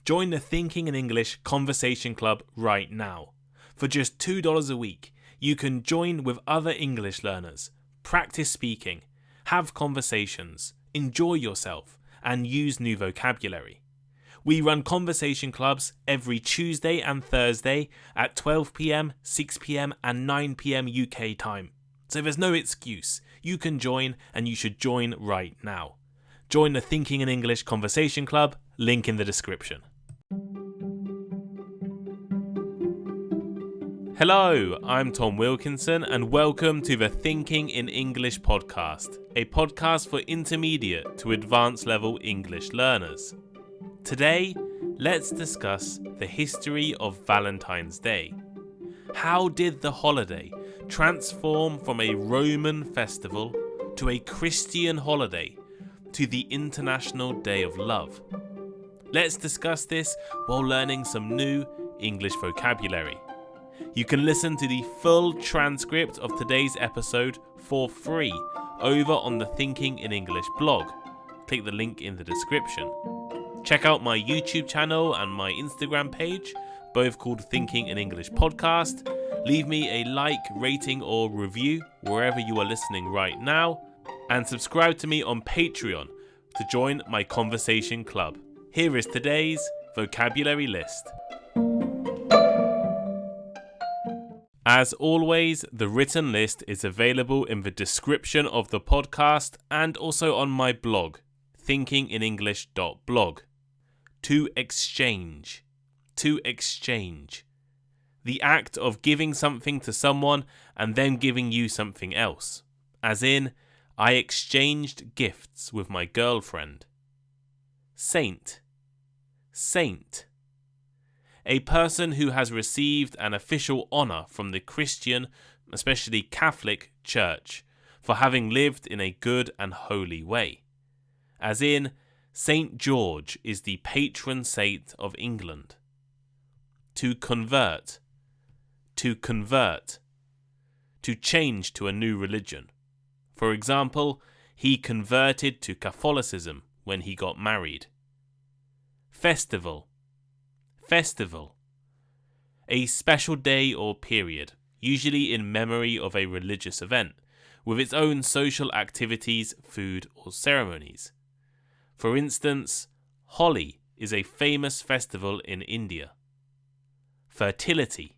Join the Thinking in English Conversation Club right now. For just $2 a week, you can join with other English learners, practice speaking, have conversations, enjoy yourself, and use new vocabulary. We run conversation clubs every Tuesday and Thursday at 12 p.m, 6 p.m, and 9 p.m. UK time. So there's no excuse. You can join, and you should join right now. Join the Thinking in English Conversation Club, link in the description. Hello, I'm Tom Wilkinson and welcome to the Thinking in English podcast, a podcast for intermediate to advanced level English learners. Today, let's discuss the history of Valentine's Day. How did the holiday transform from a Roman festival to a Christian holiday to the International Day of Love? Let's discuss this while learning some new English vocabulary. You can listen to the full transcript of today's episode for free over on the Thinking in English blog. Click the link in the description. Check out my YouTube channel and my Instagram page, both called Thinking in English Podcast. Leave me a like, rating or review wherever you are listening right now. And subscribe to me on Patreon to join my conversation club. Here is today's vocabulary list. As always, the written list is available in the description of the podcast and also on my blog, thinkinginenglish.blog. To exchange. To exchange. The act of giving something to someone and then giving you something else. As in, I exchanged gifts with my girlfriend. Saint. Saint. A person who has received an official honour from the Christian, especially Catholic, Church for having lived in a good and holy way. As in, St George is the patron saint of England. To convert. To convert. To change to a new religion. For example, he converted to Catholicism when he got married. Festival. Festival. A special day or period, usually in memory of a religious event, with its own social activities, food or ceremonies. For instance, Holi is a famous festival in India. Fertility.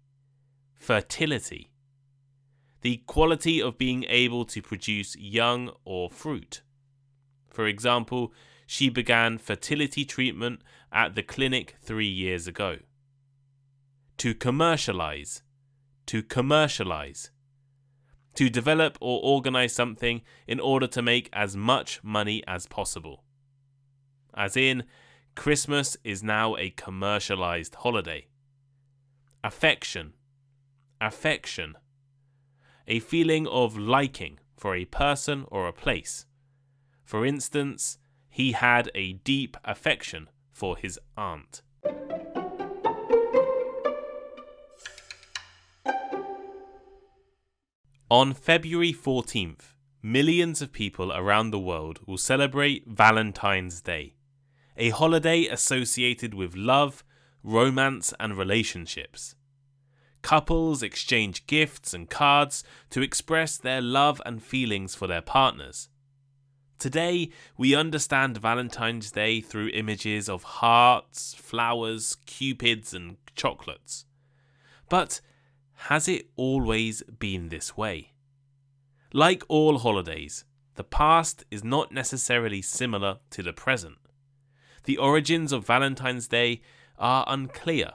Fertility. The quality of being able to produce young or fruit. For example, she began fertility treatment at the clinic 3 years ago. To commercialize. To commercialize. To develop or organize something in order to make as much money as possible. As in, Christmas is now a commercialized holiday. Affection. Affection. A feeling of liking for a person or a place. For instance, he had a deep affection for his aunt. On February 14th, millions of people around the world will celebrate Valentine's Day, a holiday associated with love, romance and relationships. Couples exchange gifts and cards to express their love and feelings for their partners. Today, we understand Valentine's Day through images of hearts, flowers, cupids and chocolates. But has it always been this way? Like all holidays, the past is not necessarily similar to the present. The origins of Valentine's Day are unclear.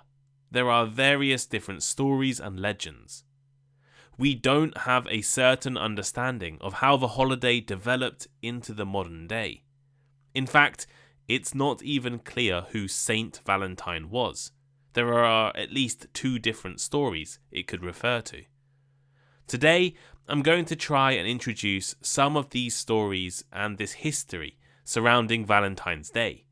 There are various different stories and legends. We don't have a certain understanding of how the holiday developed into the modern day. In fact, it's not even clear who St Valentine was. There are at least 2 different stories it could refer to. Today, I'm going to try and introduce some of these stories and this history surrounding Valentine's Day.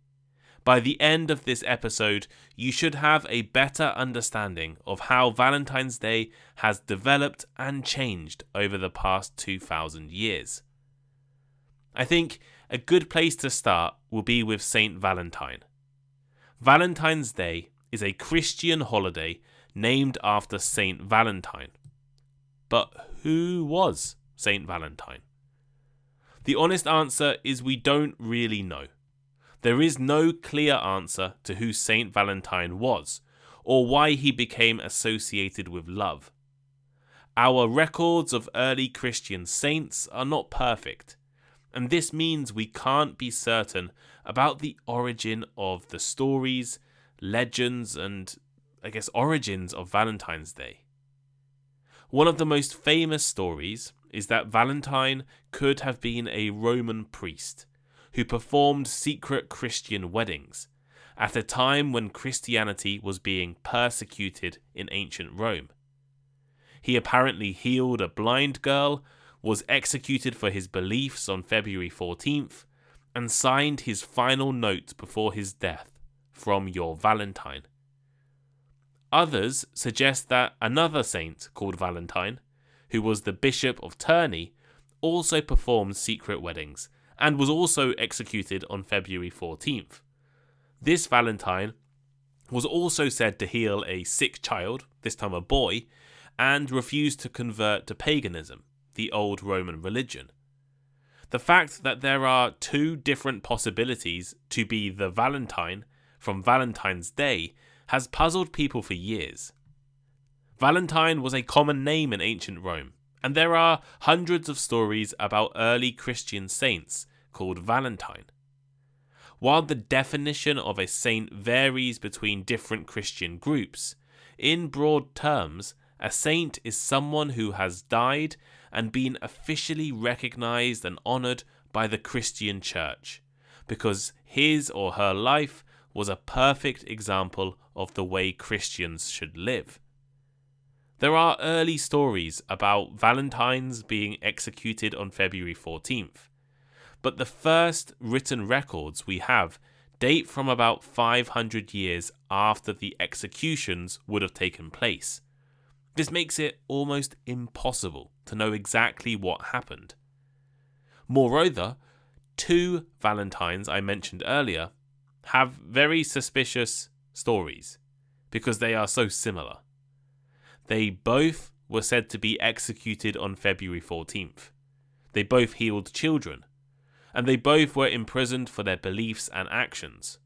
By the end of this episode, you should have a better understanding of how Valentine's Day has developed and changed over the past 2,000 years. I think a good place to start will be with St Valentine. Valentine's Day is a Christian holiday named after St Valentine. But who was St Valentine? The honest answer is we don't really know. There is no clear answer to who St Valentine was, or why he became associated with love. Our records of early Christian saints are not perfect, and this means we can't be certain about the origin of the stories, legends, and origins of Valentine's Day. One of the most famous stories is that Valentine could have been a Roman priest who performed secret Christian weddings at a time when Christianity was being persecuted in ancient Rome. He apparently healed a blind girl, was executed for his beliefs on February 14th, and signed his final note before his death, "From your Valentine." Others suggest that another saint called Valentine, who was the Bishop of Terni, also performed secret weddings and was also executed on February 14th. This Valentine was also said to heal a sick child, this time a boy, and refused to convert to paganism, the old Roman religion. The fact that there are two different possibilities to be the Valentine from Valentine's Day has puzzled people for years. Valentine was a common name in ancient Rome, and there are hundreds of stories about early Christian saints called Valentine. While the definition of a saint varies between different Christian groups, in broad terms, a saint is someone who has died and been officially recognized and honored by the Christian Church, because his or her life was a perfect example of the way Christians should live. There are early stories about Valentines being executed on February 14th, but the first written records we have date from about 500 years after the executions would have taken place. This makes it almost impossible to know exactly what happened. Moreover, two Valentines I mentioned earlier have very suspicious stories because they are so similar. They both were said to be executed on February 14th. They both healed children, and they both were imprisoned for their beliefs and actions.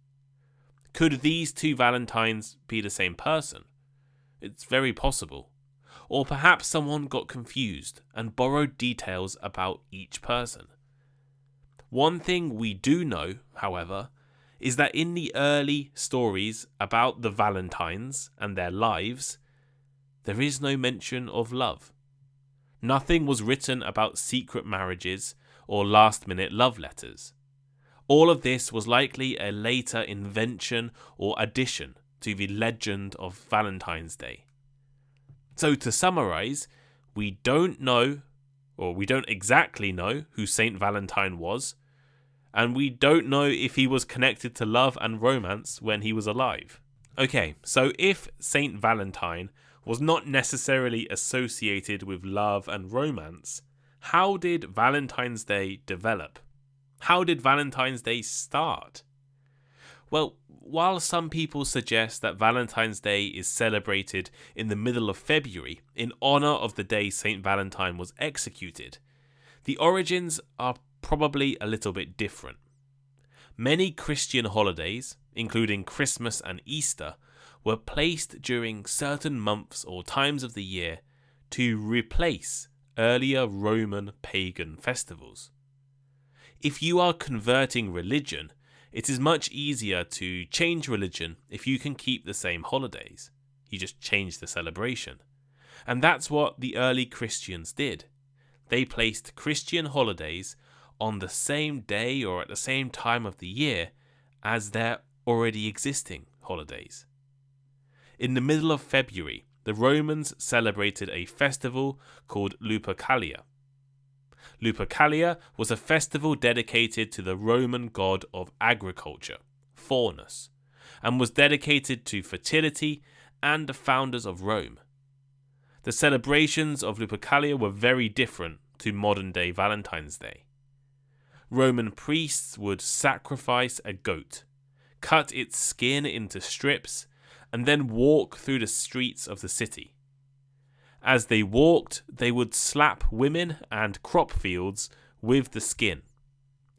Could these two Valentines be the same person? It's very possible. Or perhaps someone got confused and borrowed details about each person. One thing we do know, however, is that in the early stories about the Valentines and their lives, there is no mention of love. Nothing was written about secret marriages or last-minute love letters. All of this was likely a later invention or addition to the legend of Valentine's Day. So to summarize, we don't exactly know who St. Valentine was, and we don't know if he was connected to love and romance when he was alive. Okay, so if St. Valentine was not necessarily associated with love and romance, how did Valentine's Day develop? How did Valentine's Day start? Well, while some people suggest that Valentine's Day is celebrated in the middle of February in honor of the day St. Valentine was executed, the origins are probably a little bit different. Many Christian holidays, including Christmas and Easter, were placed during certain months or times of the year to replace earlier Roman pagan festivals. If you are converting religion, it is much easier to change religion if you can keep the same holidays. You just change the celebration. And that's what the early Christians did. They placed Christian holidays on the same day or at the same time of the year as their already existing holidays. In the middle of February, the Romans celebrated a festival called Lupercalia. Lupercalia was a festival dedicated to the Roman god of agriculture, Faunus, and was dedicated to fertility and the founders of Rome. The celebrations of Lupercalia were very different to modern-day Valentine's Day. Roman priests would sacrifice a goat, cut its skin into strips, and then walk through the streets of the city. As they walked, they would slap women and crop fields with the skin,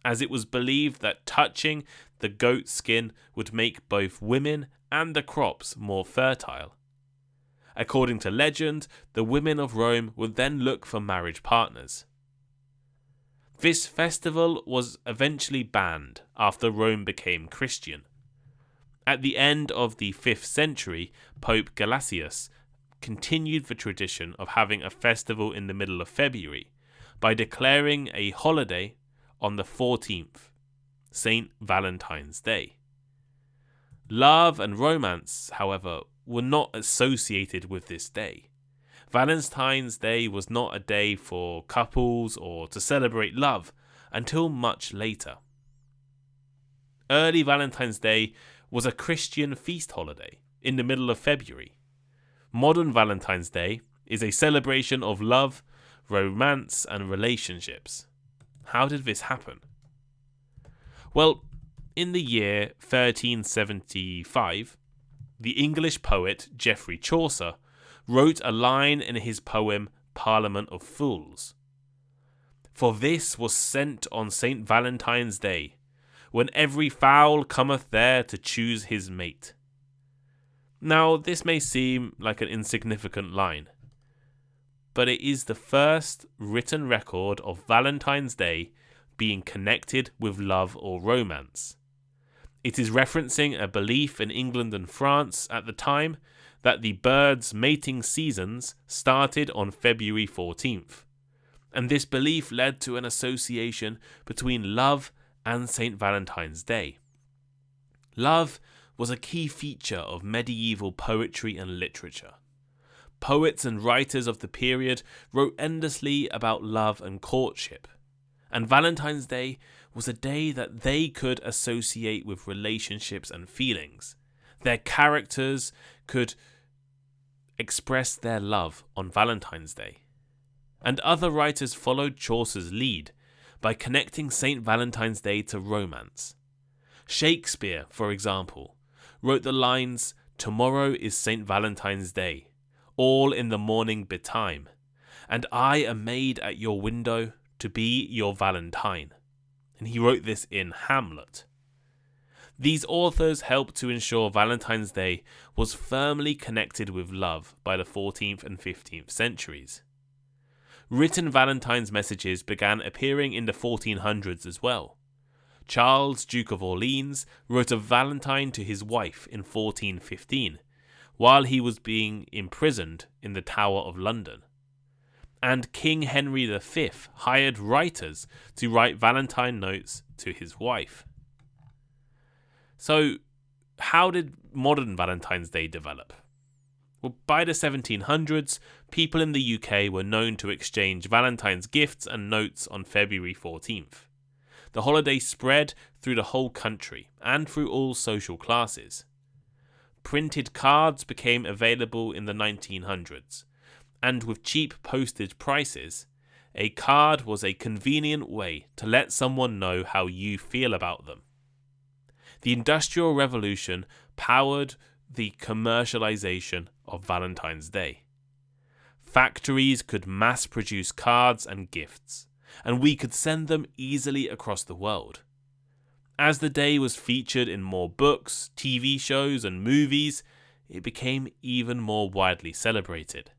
as it was believed that touching the goat skin would make both women and the crops more fertile. According to legend, the women of Rome would then look for marriage partners. This festival was eventually banned after Rome became Christian. At the end of the 5th century, Pope Gelasius continued the tradition of having a festival in the middle of February by declaring a holiday on the 14th, St Valentine's Day. Love and romance, however, were not associated with this day. Valentine's Day was not a day for couples or to celebrate love until much later. Early Valentine's Day was a Christian feast holiday in the middle of February. Modern Valentine's Day is a celebration of love, romance, and relationships. How did this happen? Well, in the year 1375, the English poet Geoffrey Chaucer wrote a line in his poem Parliament of Fools. For this was sent on St Valentine's Day, when every fowl cometh there to choose his mate. Now, this may seem like an insignificant line, but it is the first written record of Valentine's Day being connected with love or romance. It is referencing a belief in England and France at the time that the birds' mating seasons started on February 14th, and this belief led to an association between love and St. Valentine's Day. Love was a key feature of medieval poetry and literature. Poets and writers of the period wrote endlessly about love and courtship, and Valentine's Day was a day that they could associate with relationships and feelings. Their characters could express their love on Valentine's Day. And other writers followed Chaucer's lead by connecting St. Valentine's Day to romance. Shakespeare, for example, wrote the lines, "Tomorrow is St. Valentine's Day, all in the morning betime, and I am made at your window to be your Valentine." And he wrote this in Hamlet. These authors helped to ensure Valentine's Day was firmly connected with love by the 14th and 15th centuries. Written Valentine's messages began appearing in the 1400s as well. Charles, Duke of Orleans, wrote a Valentine to his wife in 1415, while he was being imprisoned in the Tower of London. And King Henry V hired writers to write Valentine notes to his wife. So, how did modern Valentine's Day develop? Well, by the 1700s, people in the UK were known to exchange Valentine's gifts and notes on February 14th. The holiday spread through the whole country and through all social classes. Printed cards became available in the 1900s, and with cheap postage prices, a card was a convenient way to let someone know how you feel about them. The Industrial Revolution powered the commercialization of Valentine's Day. Factories could mass produce cards and gifts, and we could send them easily across the world. As the day was featured in more books, TV shows, and movies, it became even more widely celebrated.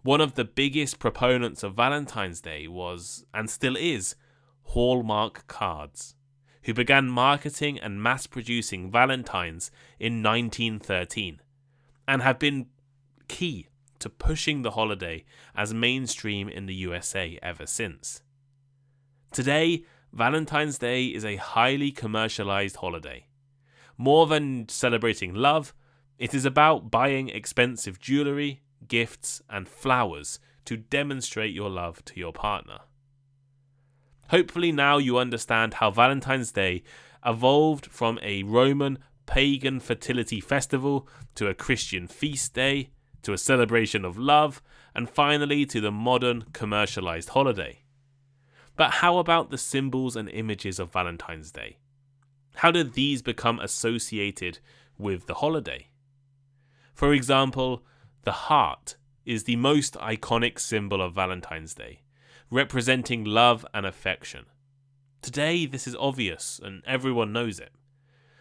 One of the biggest proponents of Valentine's Day was, and still is, Hallmark Cards, who began marketing and mass-producing Valentines in 1913, and have been key to pushing the holiday as mainstream in the USA ever since. Today, Valentine's Day is a highly commercialized holiday. More than celebrating love, it is about buying expensive jewelry, gifts, and flowers to demonstrate your love to your partner. Hopefully now you understand how Valentine's Day evolved from a Roman pagan fertility festival to a Christian feast day, to a celebration of love, and finally to the modern commercialized holiday. But how about the symbols and images of Valentine's Day? How did these become associated with the holiday? For example, the heart is the most iconic symbol of Valentine's Day, representing love and affection. Today, this is obvious and everyone knows it,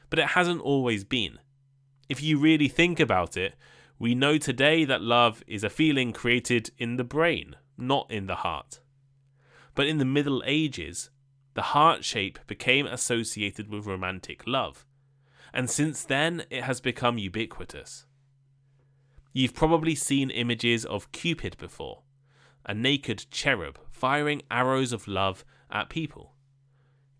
but it hasn't always been. If you really think about it, we know today that love is a feeling created in the brain, not in the heart. But in the Middle Ages, the heart shape became associated with romantic love, and since then it has become ubiquitous. You've probably seen images of Cupid before, a naked cherub firing arrows of love at people.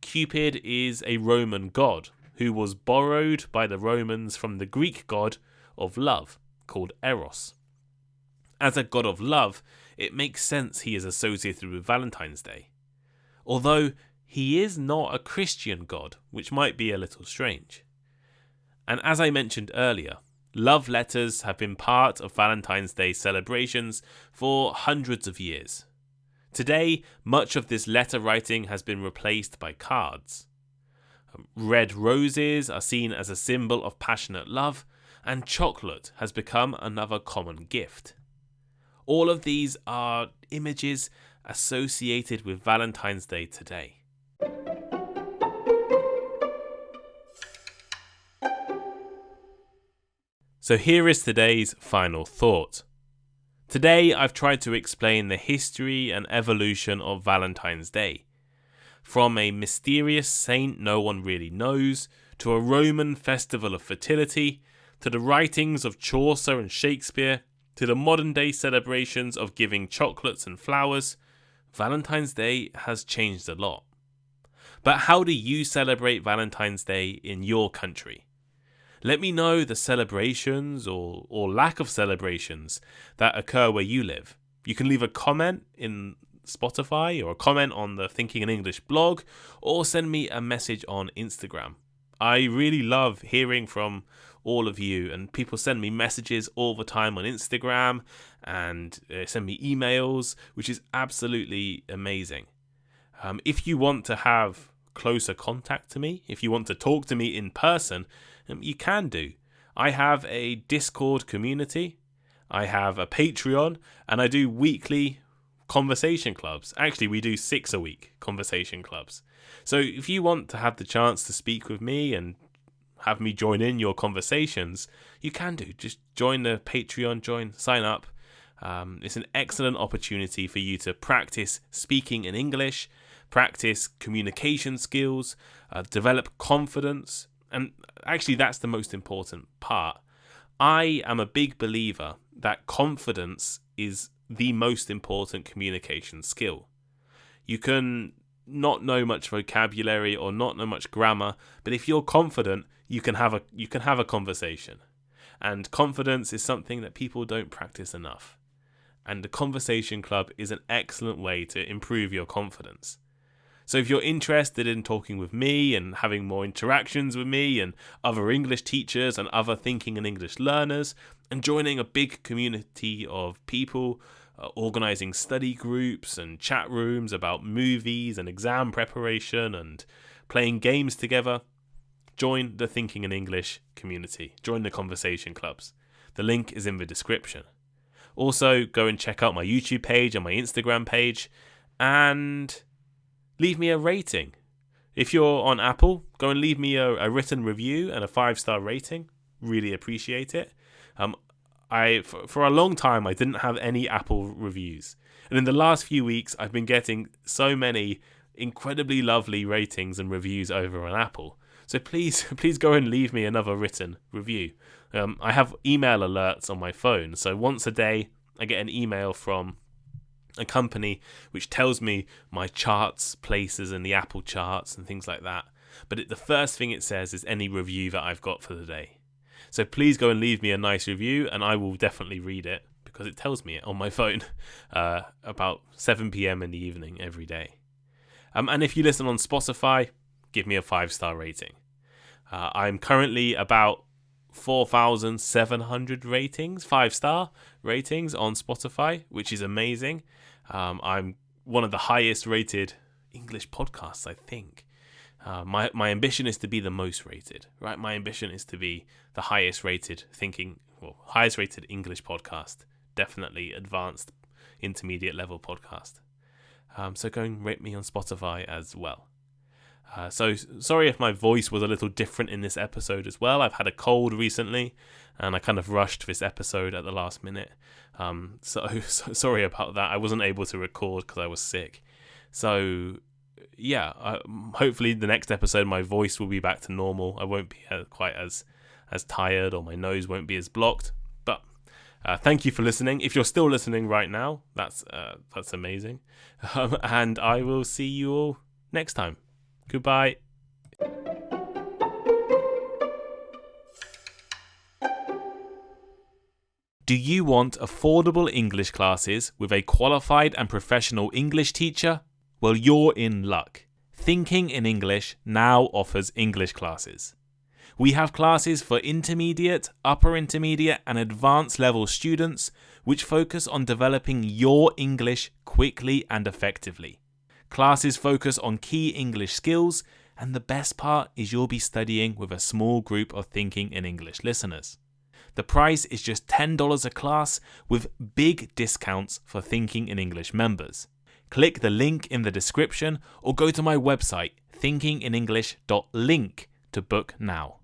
Cupid is a Roman god who was borrowed by the Romans from the Greek god of love, called Eros. As a god of love, it makes sense he is associated with Valentine's Day. Although he is not a Christian god, which might be a little strange. And as I mentioned earlier, love letters have been part of Valentine's Day celebrations for hundreds of years. Today, much of this letter writing has been replaced by cards. Red roses are seen as a symbol of passionate love, and chocolate has become another common gift. All of these are images associated with Valentine's Day today. So here is today's final thought. Today I've tried to explain the history and evolution of Valentine's Day. From a mysterious saint no one really knows, to a Roman festival of fertility, to the writings of Chaucer and Shakespeare, to the modern day celebrations of giving chocolates and flowers, Valentine's Day has changed a lot. But how do you celebrate Valentine's Day in your country? Let me know the celebrations or lack of celebrations that occur where you live. You can leave a comment in Spotify or a comment on the Thinking in English blog, or send me a message on Instagram. I really love hearing from all of you, and people send me messages all the time on Instagram and send me emails, which is absolutely amazing. If you want to have closer contact to me, if you want to talk to me in person, you can do. I have a Discord community, I have a Patreon, and I do weekly conversation clubs. Actually, we do 6 a week conversation clubs. So if you want to have the chance to speak with me and have me join in your conversations, you can do. Just join the Patreon, sign up. It's an excellent opportunity for you to practice speaking in English, practice communication skills, develop confidence. And actually, that's the most important part. I am a big believer that confidence is the most important communication skill. You can not know much vocabulary or not know much grammar, but if you're confident, you can have a conversation. And confidence is something that people don't practice enough. And the conversation club is an excellent way to improve your confidence. So if you're interested in talking with me and having more interactions with me and other English teachers and other Thinking in English learners, and joining a big community of people, organising study groups and chat rooms about movies and exam preparation and playing games together, join the Thinking in English community. Join the conversation clubs. The link is in the description. Also, go and check out my YouTube page and my Instagram page, and leave me a rating. If you're on Apple, go and leave me a written review and a 5-star rating. Really appreciate it. For a long time, I didn't have any Apple reviews. And in the last few weeks, I've been getting so many incredibly lovely ratings and reviews over on Apple. So please go and leave me another written review. I have email alerts on my phone. So once a day, I get an email from a company which tells me my charts, places in the Apple charts and things like that. But the first thing it says is any review that I've got for the day. So please go and leave me a nice review, and I will definitely read it because it tells me it on my phone about 7 p.m. in the evening every day. And if you listen on Spotify, give me a 5-star rating. I'm currently about 4,700 ratings, 5-star ratings on Spotify, which is amazing. I'm one of the highest rated English podcasts, I think. My ambition is to be the most rated, right? My ambition is to be the highest rated highest rated English podcast. Definitely advanced, intermediate level podcast. So go and rate me on Spotify as well. So sorry if my voice was a little different in this episode as well. I've had a cold recently, and I kind of rushed this episode at the last minute. So sorry about that. I wasn't able to record because I was sick. So yeah, hopefully the next episode my voice will be back to normal. I won't be quite as tired, or my nose won't be as blocked. But thank you for listening. If you're still listening right now, that's amazing. And I will see you all next time. Goodbye. Do you want affordable English classes with a qualified and professional English teacher? Well, you're in luck. Thinking in English now offers English classes. We have classes for intermediate, upper intermediate, and advanced level students which focus on developing your English quickly and effectively. Classes focus on key English skills, and the best part is you'll be studying with a small group of Thinking in English listeners. The price is just $10 a class with big discounts for Thinking in English members. Click the link in the description or go to my website thinkinginenglish.link to book now.